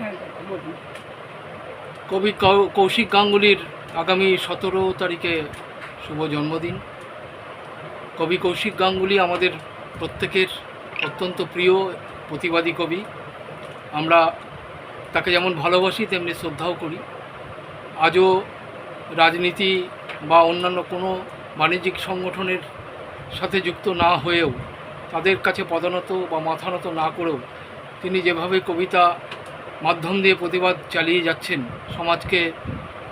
হ্যাঁ দাদা বলুন। কবি কৌশিক গাঙ্গুলির আগামী 17 তারিখে শুভ জন্মদিন। কবি কৌশিক গাঙ্গুলি আমাদের প্রত্যেকের অত্যন্ত প্রিয় প্রতিবাদী কবি। আমরা তাকে যেমন ভালোবাসি তেমনি শ্রদ্ধাও করি। আজও রাজনীতি বা অন্যান্য কোনো বাণিজ্যিক সংগঠনের সাথে যুক্ত না হয়েও, তাদের কাছে পদনত বা মাথানত না করেও তিনি যেভাবে কবিতা মাধ্যম দিয়ে প্রতিবাদ চালিয়ে যাচ্ছেন, সমাজকে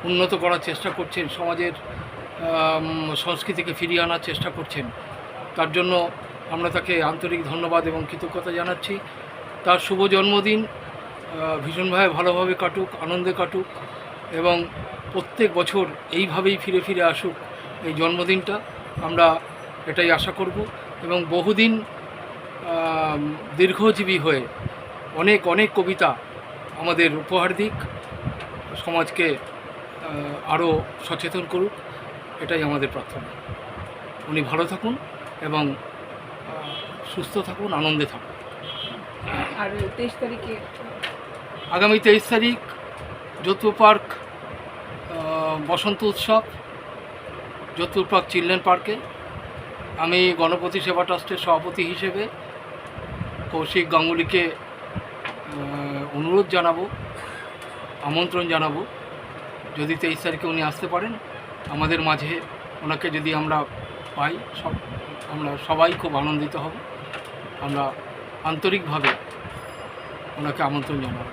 উন্নত করার চেষ্টা করছেন, সমাজের সংস্কৃতিকে ফিরিয়ে আনার চেষ্টা করছেন, তার জন্য আমরা তাকে আন্তরিক ধন্যবাদ এবং কৃতজ্ঞতা জানাচ্ছি। তার শুভ জন্মদিন ভীষণভাবে ভালোভাবে কাটুক, আনন্দে কাটুক এবং প্রত্যেক বছর এইভাবেই ফিরে ফিরে আসুক এই জন্মদিনটা, আমরা এটাই আশা করব। এবং বহুদিন দীর্ঘজীবী হয়ে অনেক অনেক কবিতা আমাদের উপহার দিক, সমাজকে আরও সচেতন করুক, এটাই আমাদের প্রার্থনা। উনি ভালো থাকুন এবং সুস্থ থাকুন, আনন্দে থাকুন। আর 23 তারিখে আগামী 23 তারিখ যোধপুর পার্ক বসন্ত উৎসব, যোধপুর পার্ক চিলড্রেন পার্কে আমি গণপতি সেবা ট্রাস্টের সভাপতি হিসেবে কৌশিক গাঙ্গুলিকে অনুরোধ জানাবো, আমন্ত্রণ জানাবো, যদি 23 তারিখে উনি আসতে পারেন আমাদের মাঝে, ওনাকে যদি আমরা পাই, আমরা সবাই খুব আনন্দিত হব। আমরা আন্তরিকভাবে ওনাকে আমন্ত্রণ জানাবো।